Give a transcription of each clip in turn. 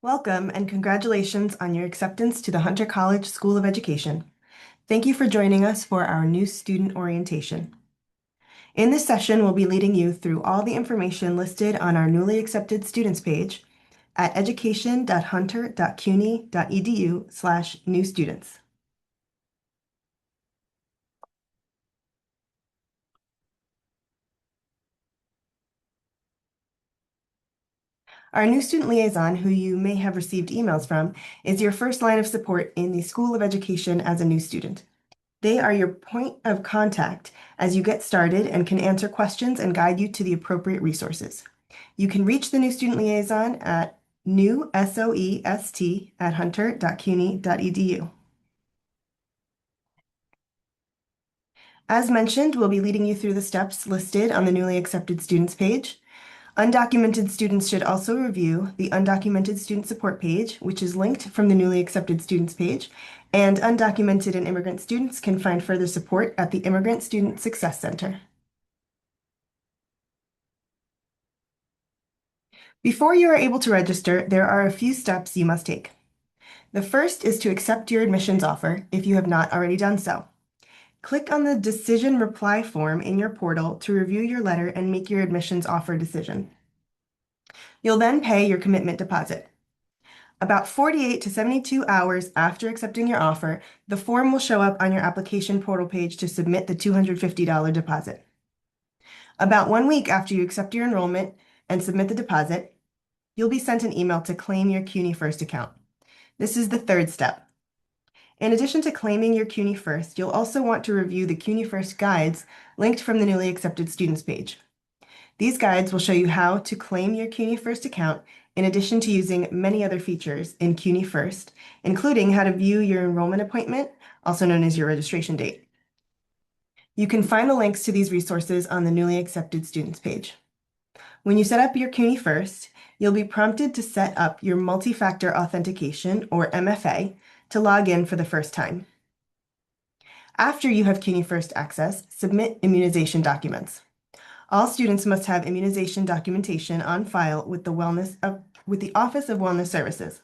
Welcome and congratulations on your acceptance to the Hunter College School of Education. Thank you for joining us for our new student orientation. In this session, we'll be leading you through all the information listed on our newly accepted students page at education.hunter.cuny.edu/new students. Our new student liaison, who you may have received emails from, is your first line of support in the School of Education as a new student. They are your point of contact as you get started and can answer questions and guide you to the appropriate resources. You can reach the new student liaison at newsoest@hunter.cuny.edu. As mentioned, we'll be leading you through the steps listed on the newly accepted students page. Undocumented students should also review the undocumented student support page, which is linked from the newly accepted students page, and undocumented and immigrant students can find further support at the Immigrant Student Success Center. Before you are able to register, there are a few steps you must take. The first is to accept your admissions offer if you have not already done so. Click on the decision reply form in your portal to review your letter and make your admissions offer decision. You'll then pay your commitment deposit. About 48 to 72 hours after accepting your offer, the form will show up on your application portal page to submit the $250 deposit. About 1 week after you accept your enrollment and submit the deposit, you'll be sent an email to claim your CUNY First account. This is the third step. In addition to claiming your CUNY First, you'll also want to review the CUNY First guides linked from the newly accepted students page. These guides will show you how to claim your CUNY First account in addition to using many other features in CUNY First, including how to view your enrollment appointment, also known as your registration date. You can find the links to these resources on the newly accepted students page. When you set up your CUNY First, you'll be prompted to set up your multi-factor authentication, or MFA, to log in for the first time. After you have CUNY First access, submit immunization documents. All students must have immunization documentation on file with the Office of Wellness Services.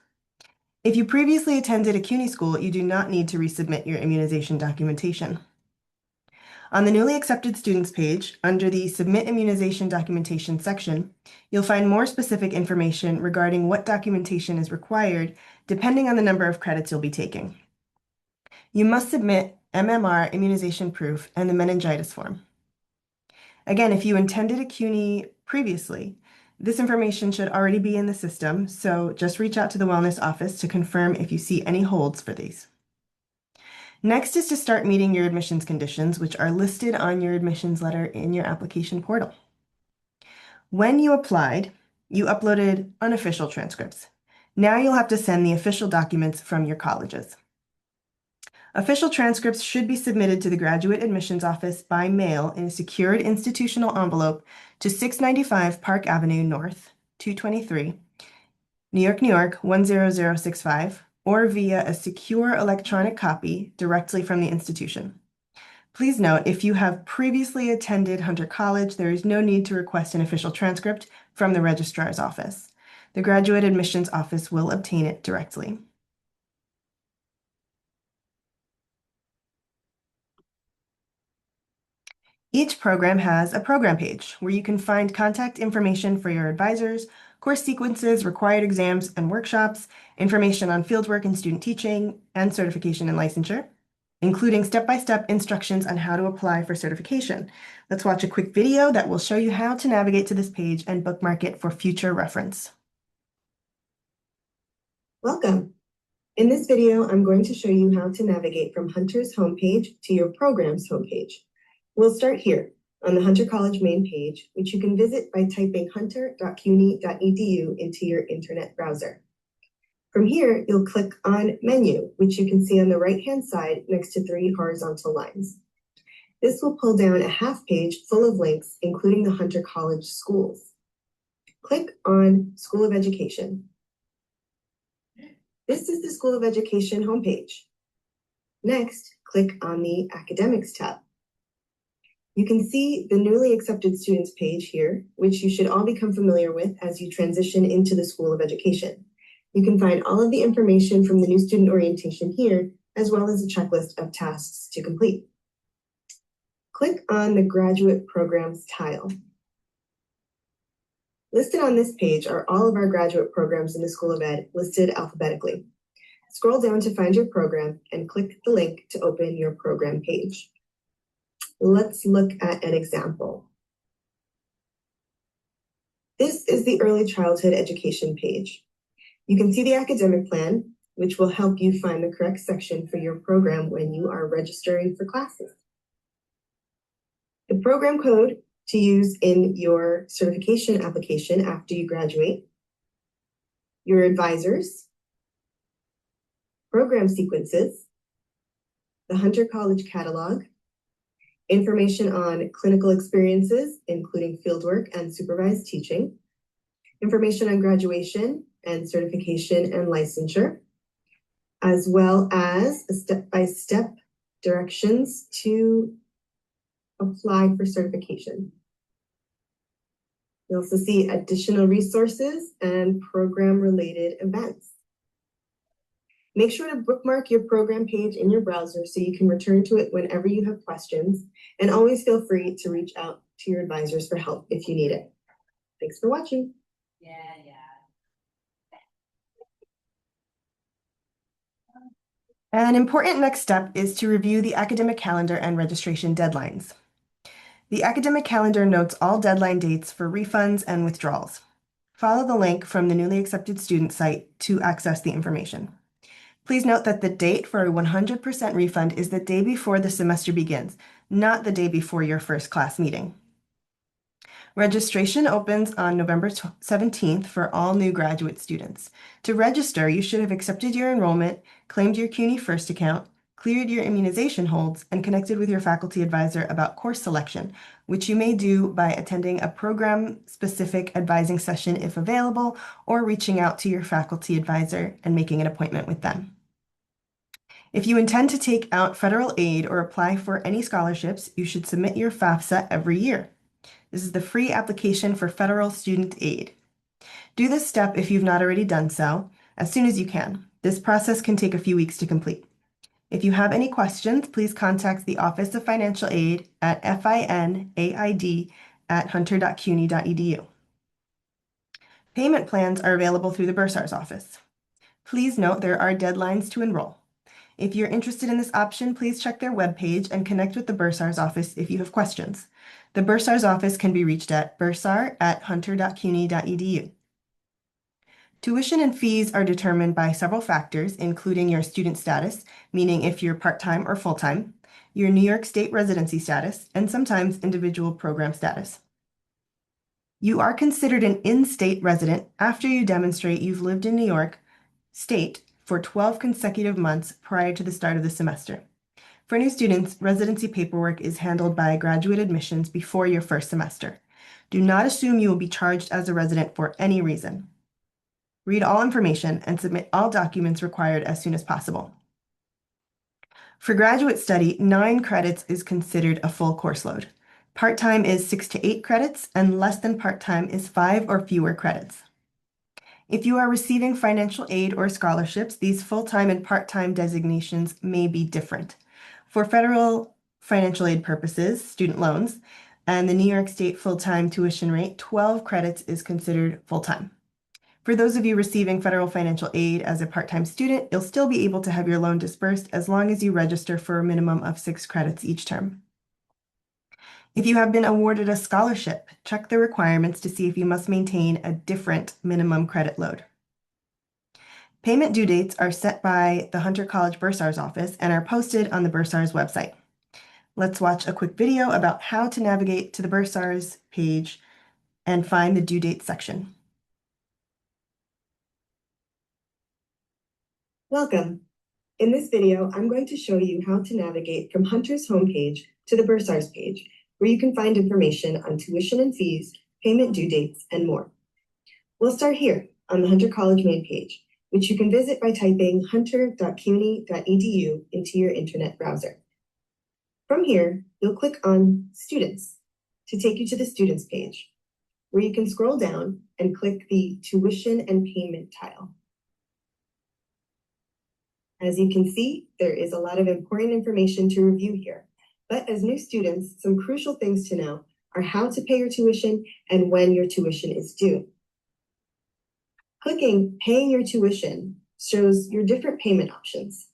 If you previously attended a CUNY school, you do not need to resubmit your immunization documentation. On the newly accepted students page, under the Submit Immunization Documentation section, you'll find more specific information regarding what documentation is required depending on the number of credits you'll be taking. You must submit MMR immunization proof and the meningitis form. Again, if you intended a CUNY previously, this information should already be in the system, so just reach out to the Wellness Office to confirm if you see any holds for these. Next is to start meeting your admissions conditions, which are listed on your admissions letter in your application portal. When you applied, you uploaded unofficial transcripts. Now you'll have to send the official documents from your colleges. Official transcripts should be submitted to the Graduate Admissions Office by mail in a secured institutional envelope to 695 Park Avenue North, 223, New York, 10065, or via a secure electronic copy directly from the institution. Please note, if you have previously attended Hunter College, there is no need to request an official transcript from the registrar's office. The Graduate Admissions Office will obtain it directly. Each program has a program page where you can find contact information for your advisors, course sequences, required exams and workshops, information on fieldwork and student teaching, and certification and licensure, including step-by-step instructions on how to apply for certification. Let's watch a quick video that will show you how to navigate to this page and bookmark it for future reference. Welcome. In this video, I'm going to show you how to navigate from Hunter's homepage to your program's homepage. We'll start here on the Hunter College main page, which you can visit by typing hunter.cuny.edu into your internet browser. From here, you'll click on Menu, which you can see on the right-hand side next to 3 horizontal lines. This will pull down a half page full of links, including the Hunter College schools. Click on School of Education. This is the School of Education homepage. Next, click on the Academics tab. You can see the newly accepted students page here, which you should all become familiar with as you transition into the School of Education. You can find all of the information from the new student orientation here, as well as a checklist of tasks to complete. Click on the Graduate Programs tile. Listed on this page are all of our graduate programs in the School of Ed, listed alphabetically. Scroll down to find your program and click the link to open your program page. Let's look at an example. This is the Early Childhood Education page. You can see the academic plan, which will help you find the correct section for your program when you are registering for classes. The program code to use in your certification application after you graduate, your advisors, program sequences, the Hunter College catalog, information on clinical experiences, including fieldwork and supervised teaching, information on graduation and certification and licensure, as well as a step-by-step directions to apply for certification. You'll also see additional resources and program-related events. Make sure to bookmark your program page in your browser so you can return to it whenever you have questions, and always feel free to reach out to your advisors for help if you need it. Thanks for watching. An important next step is to review the academic calendar and registration deadlines. The academic calendar notes all deadline dates for refunds and withdrawals. Follow the link from the newly accepted student site to access the information. Please note that the date for a 100% refund is the day before the semester begins, not the day before your first class meeting. Registration opens on November 17th for all new graduate students. To register, you should have accepted your enrollment, claimed your CUNY First account, cleared your immunization holds, and connected with your faculty advisor about course selection, which you may do by attending a program-specific advising session if available, or reaching out to your faculty advisor and making an appointment with them. If you intend to take out federal aid or apply for any scholarships, you should submit your FAFSA every year. This is the free application for federal student aid. Do this step if you've not already done so, as soon as you can. This process can take a few weeks to complete. If you have any questions, please contact the Office of Financial Aid at finaid@hunter.cuny.edu. Payment plans are available through the Bursar's office. Please note there are deadlines to enroll. If you're interested in this option, please check their webpage and connect with the Bursar's office if you have questions. The Bursar's office can be reached at bursar@hunter.cuny.edu. Tuition and fees are determined by several factors, including your student status, meaning if you're part-time or full-time, your New York State residency status, and sometimes individual program status. You are considered an in-state resident after you demonstrate you've lived in New York State for 12 consecutive months prior to the start of the semester. For new students, residency paperwork is handled by graduate admissions before your first semester. Do not assume you will be charged as a resident for any reason. Read all information and submit all documents required as soon as possible. For graduate study, 9 credits is considered a full course load. Part-time is 6 to 8 credits, and less than part-time is 5 or fewer credits. If you are receiving financial aid or scholarships, these full-time and part-time designations may be different. For federal financial aid purposes, student loans, and the New York State full-time tuition rate, 12 credits is considered full-time. For those of you receiving federal financial aid as a part-time student, you'll still be able to have your loan dispersed as long as you register for a minimum of 6 credits each term. If you have been awarded a scholarship, check the requirements to see if you must maintain a different minimum credit load. Payment due dates are set by the Hunter College Bursar's office and are posted on the Bursar's website. Let's watch a quick video about how to navigate to the Bursar's page and find the due date section. Welcome. In this video, I'm going to show you how to navigate from Hunter's homepage to the Bursar's page, where you can find information on tuition and fees, payment due dates, and more. We'll start here on the Hunter College main page, which you can visit by typing hunter.cuny.edu into your internet browser. From here, you'll click on Students to take you to the Students page, where you can scroll down and click the Tuition and Payment tile. As you can see, there is a lot of important information to review here. But as new students, some crucial things to know are how to pay your tuition and when your tuition is due. Clicking Paying Your Tuition shows your different payment options.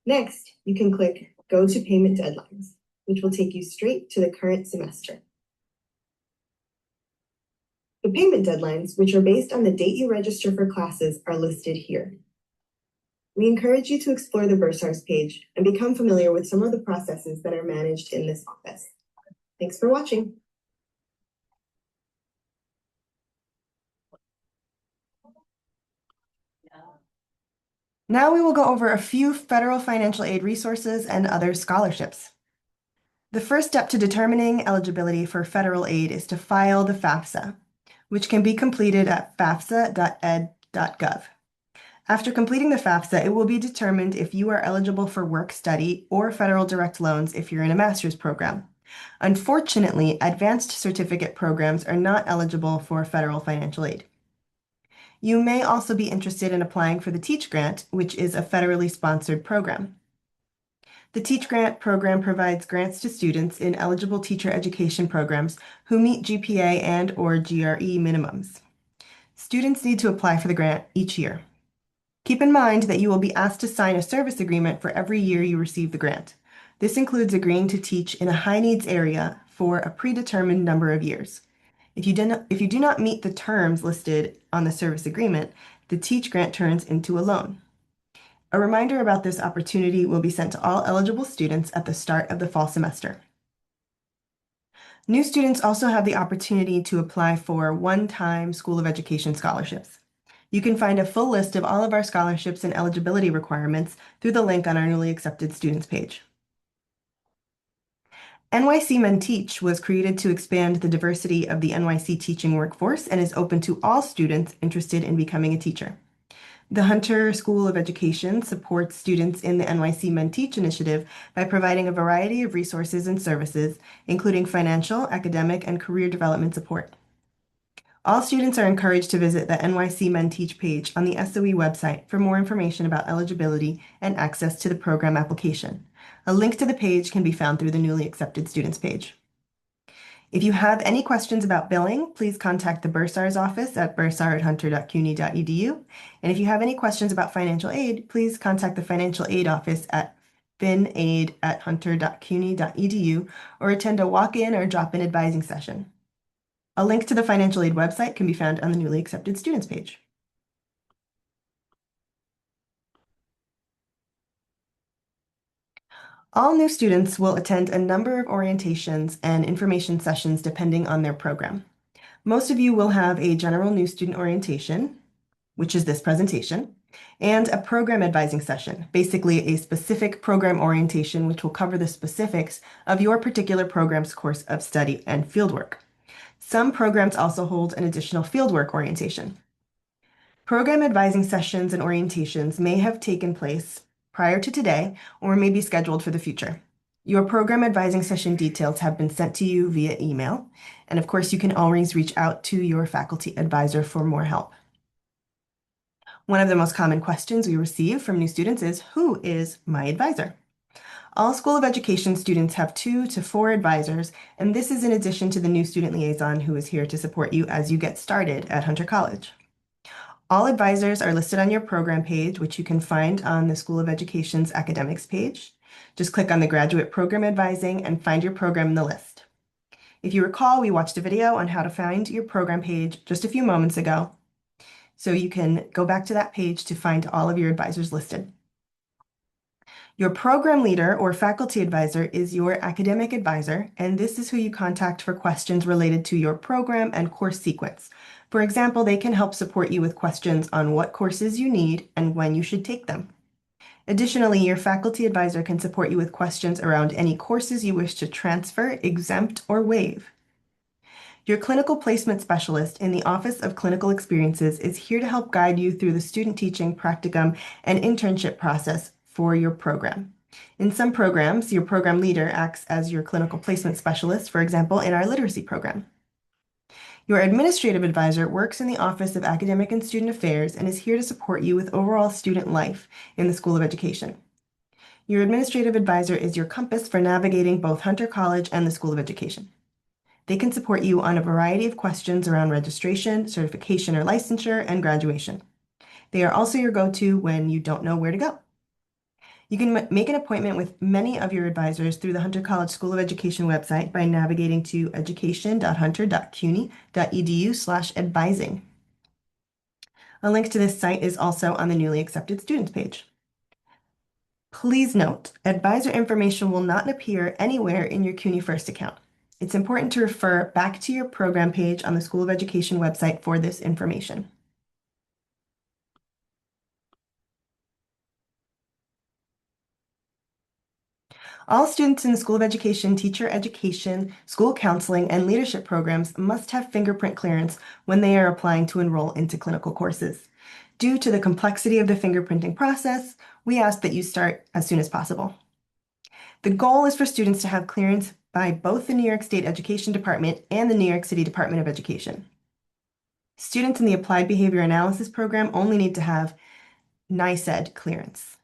Next, you can click Go to Payment Deadlines, which will take you straight to the current semester. The payment deadlines, which are based on the date you register for classes, are listed here. We encourage you to explore the Bursars page and become familiar with some of the processes that are managed in this office. Thanks for watching. Now we will go over a few federal financial aid resources and other scholarships. The first step to determining eligibility for federal aid is to file the FAFSA, which can be completed at fafsa.ed.gov. After completing the FAFSA, it will be determined if you are eligible for work study or federal direct loans if you're in a master's program. Unfortunately, advanced certificate programs are not eligible for federal financial aid. You may also be interested in applying for the Teach Grant, which is a federally sponsored program. The Teach Grant program provides grants to students in eligible teacher education programs who meet GPA and/or GRE minimums. Students need to apply for the grant each year. Keep in mind that you will be asked to sign a service agreement for every year you receive the grant. This includes agreeing to teach in a high-needs area for a predetermined number of years. If you do not meet the terms listed on the service agreement, the Teach Grant turns into a loan. A reminder about this opportunity will be sent to all eligible students at the start of the fall semester. New students also have the opportunity to apply for one-time School of Education scholarships. You can find a full list of all of our scholarships and eligibility requirements through the link on our newly accepted students page. NYC Men Teach was created to expand the diversity of the NYC teaching workforce and is open to all students interested in becoming a teacher. The Hunter School of Education supports students in the NYC Men Teach initiative by providing a variety of resources and services, including financial, academic, and career development support. All students are encouraged to visit the NYC Men Teach page on the SOE website for more information about eligibility and access to the program application. A link to the page can be found through the newly accepted students page. If you have any questions about billing, please contact the Bursars office at bursar@hunter.cuny.edu. And if you have any questions about financial aid, please contact the financial aid office at finaid@hunter.cuny.edu or attend a walk-in or drop-in advising session. A link to the financial aid website can be found on the newly accepted students page. All new students will attend a number of orientations and information sessions depending on their program. Most of you will have a general new student orientation, which is this presentation, and a program advising session, basically a specific program orientation which will cover the specifics of your particular program's course of study and fieldwork. Some programs also hold an additional fieldwork orientation. Program advising sessions and orientations may have taken place prior to today or may be scheduled for the future. Your program advising session details have been sent to you via email, and of course you can always reach out to your faculty advisor for more help. One of the most common questions we receive from new students is, who is my advisor? All School of Education students have 2 to 4 advisors, and this is in addition to the new student liaison who is here to support you as you get started at Hunter College. All advisors are listed on your program page, which you can find on the School of Education's academics page. Just click on the Graduate Program Advising and find your program in the list. If you recall, we watched a video on how to find your program page just a few moments ago, so you can go back to that page to find all of your advisors listed. Your program leader or faculty advisor is your academic advisor, and this is who you contact for questions related to your program and course sequence. For example, they can help support you with questions on what courses you need and when you should take them. Additionally, your faculty advisor can support you with questions around any courses you wish to transfer, exempt, or waive. Your clinical placement specialist in the Office of Clinical Experiences is here to help guide you through the student teaching, practicum, and internship process for your program. In some programs, your program leader acts as your clinical placement specialist, for example, in our literacy program. Your administrative advisor works in the Office of Academic and Student Affairs and is here to support you with overall student life in the School of Education. Your administrative advisor is your compass for navigating both Hunter College and the School of Education. They can support you on a variety of questions around registration, certification or licensure, and graduation. They are also your go-to when you don't know where to go. You can make an appointment with many of your advisors through the Hunter College School of Education website by navigating to education.hunter.cuny.edu/advising. A link to this site is also on the newly accepted students page. Please note, advisor information will not appear anywhere in your CUNY First account. It's important to refer back to your program page on the School of Education website for this information. All students in the School of Education, teacher education, school counseling, and leadership programs must have fingerprint clearance when they are applying to enroll into clinical courses. Due to the complexity of the fingerprinting process, we ask that you start as soon as possible. The goal is for students to have clearance by both the New York State Education Department and the New York City Department of Education. Students in the Applied Behavior Analysis program only need to have NYSED clearance,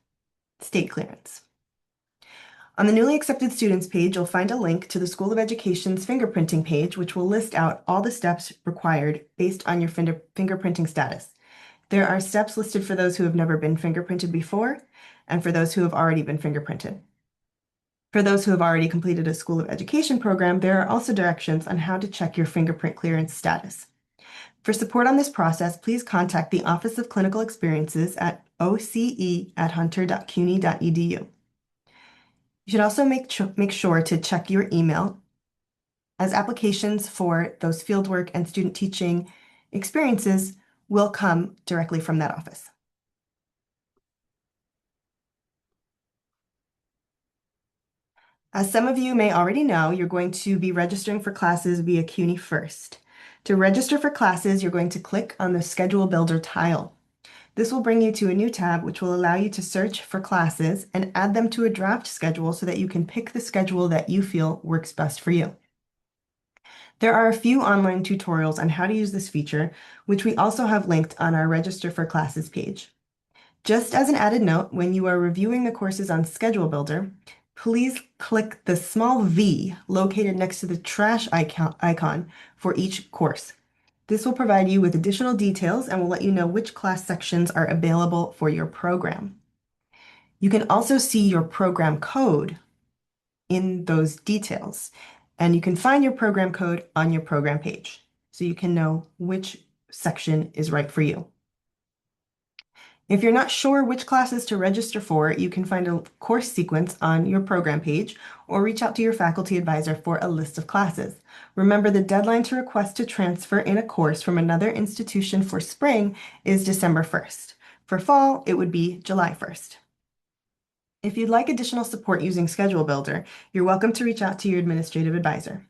state clearance. On the newly accepted students page, you'll find a link to the School of Education's fingerprinting page, which will list out all the steps required based on your fingerprinting status. There are steps listed for those who have never been fingerprinted before and for those who have already been fingerprinted. For those who have already completed a School of Education program, there are also directions on how to check your fingerprint clearance status. For support on this process, please contact the Office of Clinical Experiences at oce@hunter.cuny.edu. You should also make sure to check your email, as applications for those fieldwork and student teaching experiences will come directly from that office. As some of you may already know, you're going to be registering for classes via CUNY First. To register for classes, you're going to click on the Schedule Builder tile. This will bring you to a new tab which will allow you to search for classes and add them to a draft schedule so that you can pick the schedule that you feel works best for you. There are a few online tutorials on how to use this feature, which we also have linked on our Register for Classes page. Just as an added note, when you are reviewing the courses on Schedule Builder, please click the small V located next to the trash icon for each course. This will provide you with additional details and will let you know which class sections are available for your program. You can also see your program code in those details, and you can find your program code on your program page, so you can know which section is right for you. If you're not sure which classes to register for, you can find a course sequence on your program page or reach out to your faculty advisor for a list of classes. Remember, the deadline to request to transfer in a course from another institution for spring is December 1st. For fall, it would be July 1st. If you'd like additional support using Schedule Builder, you're welcome to reach out to your administrative advisor.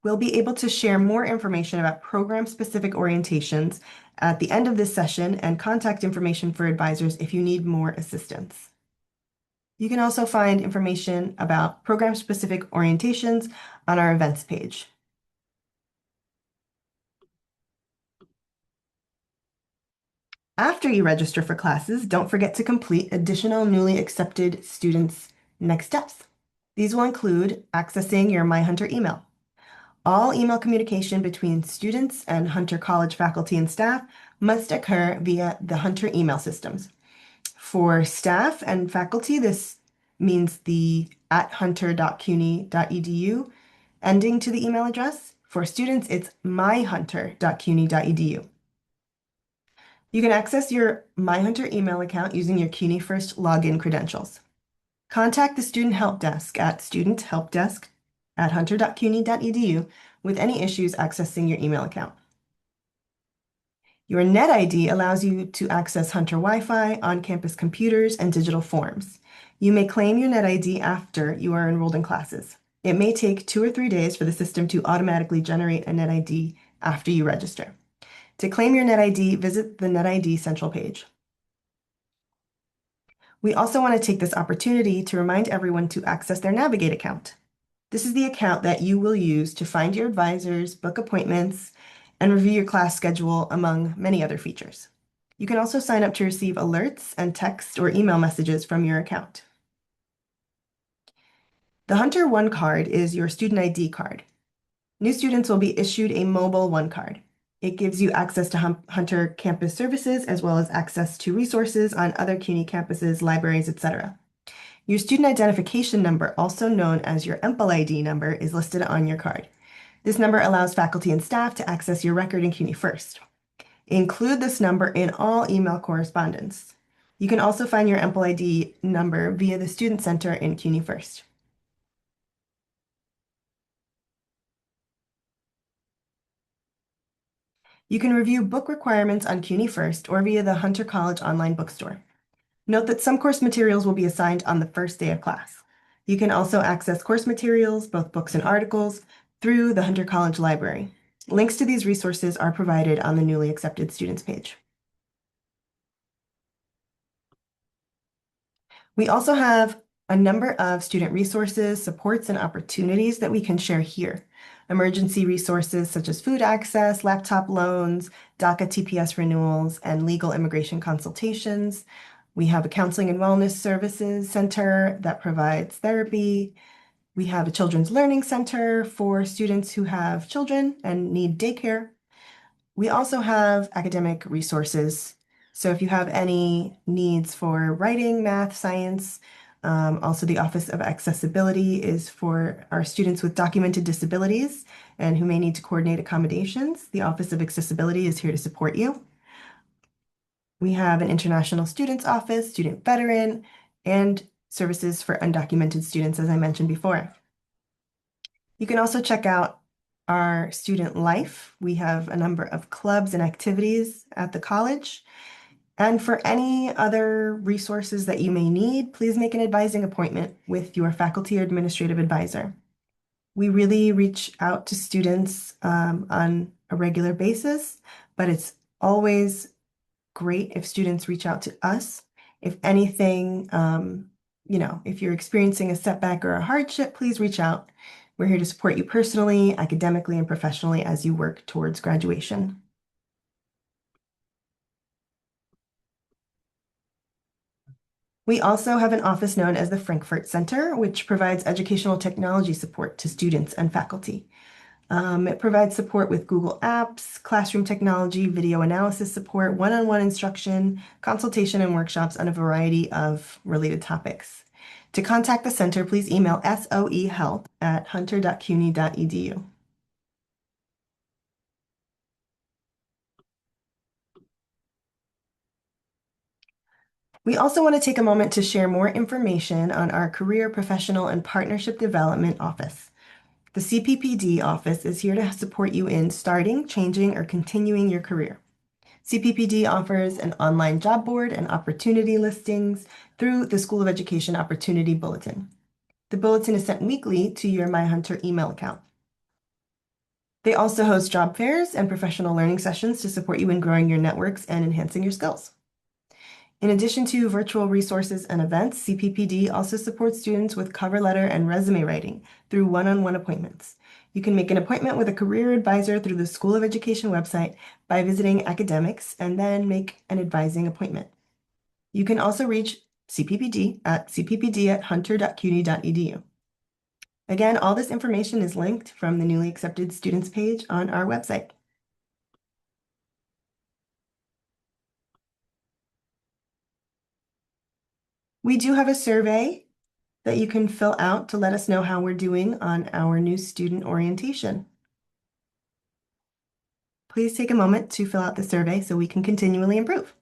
We'll be able to share more information about program-specific orientations at the end of this session and contact information for advisors if you need more assistance. You can also find information about program-specific orientations on our events page. After you register for classes, don't forget to complete additional newly accepted students' next steps. These will include accessing your MyHunter email. All email communication between students and Hunter College faculty and staff must occur via the Hunter email systems. For staff and faculty, this means the @hunter.cuny.edu ending to the email address. For students, it's myhunter.cuny.edu. You can access your MyHunter email account using your CUNY First login credentials. Contact the Student Help Desk at studenthelpdesk@hunter.cuny.edu with any issues accessing your email account. Your NetID allows you to access Hunter Wi-Fi, on-campus computers, and digital forms. You may claim your NetID after you are enrolled in classes. It may take 2 or 3 days for the system to automatically generate a NetID after you register. To claim your NetID, visit the NetID Central page. We also want to take this opportunity to remind everyone to access their Navigate account. This is the account that you will use to find your advisors, book appointments, and review your class schedule, among many other features. You can also sign up to receive alerts and text or email messages from your account. The Hunter One card is your student ID card. New students will be issued a mobile One card. It gives you access to Hunter campus services as well as access to resources on other CUNY campuses, libraries, etc. Your student identification number, also known as your EMPL ID number, is listed on your card. This number allows faculty and staff to access your record in CUNY First. Include this number in all email correspondence. You can also find your EMPL ID number via the Student Center in CUNY First. You can review book requirements on CUNY First or via the Hunter College online bookstore. Note that some course materials will be assigned on the first day of class. You can also access course materials, both books and articles, through the Hunter College Library. Links to these resources are provided on the newly accepted students page. We also have a number of student resources, supports, and opportunities that we can share here. Emergency resources such as food access, laptop loans, DACA TPS renewals, and legal immigration consultations. We have a counseling and wellness services center that provides therapy. We have a children's learning center for students who have children and need daycare. We also have academic resources. So if you have any needs for writing, math, science, also the Office of Accessibility is for our students with documented disabilities and who may need to coordinate accommodations. The Office of Accessibility is here to support you. We have an International Students Office, Student Veteran, and services for undocumented students, as I mentioned before. You can also check out our student life. We have a number of clubs and activities at the college. And for any other resources that you may need, please make an advising appointment with your faculty or administrative advisor. We really reach out to students on a regular basis, but it's always great if students reach out to us. If anything, if you're experiencing a setback or a hardship, please reach out. We're here to support you personally, academically, and professionally as you work towards graduation. We also have an office known as the Frankfurt Center, which provides educational technology support to students and faculty. It provides support with Google Apps, classroom technology, video analysis support, one-on-one instruction, consultation, and workshops on a variety of related topics. To contact the center, please email soehelp@hunter.cuny.edu. We also want to take a moment to share more information on our Career, Professional, and Partnership Development Office. The CPPD office is here to support you in starting, changing, or continuing your career. CPPD offers an online job board and opportunity listings through the School of Education Opportunity Bulletin. The bulletin is sent weekly to your MyHunter email account. They also host job fairs and professional learning sessions to support you in growing your networks and enhancing your skills. In addition to virtual resources and events, CPPD also supports students with cover letter and resume writing through one-on-one appointments. You can make an appointment with a career advisor through the School of Education website by visiting academics and then make an advising appointment. You can also reach CPPD at cppd@hunter.cuny.edu. Again, all this information is linked from the newly accepted students page on our website. We do have a survey that you can fill out to let us know how we're doing on our new student orientation. Please take a moment to fill out the survey so we can continually improve.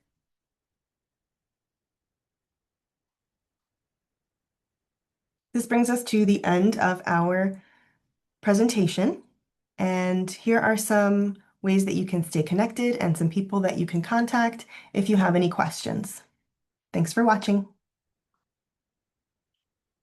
This brings us to the end of our presentation, and here are some ways that you can stay connected and some people that you can contact if you have any questions. Thanks for watching.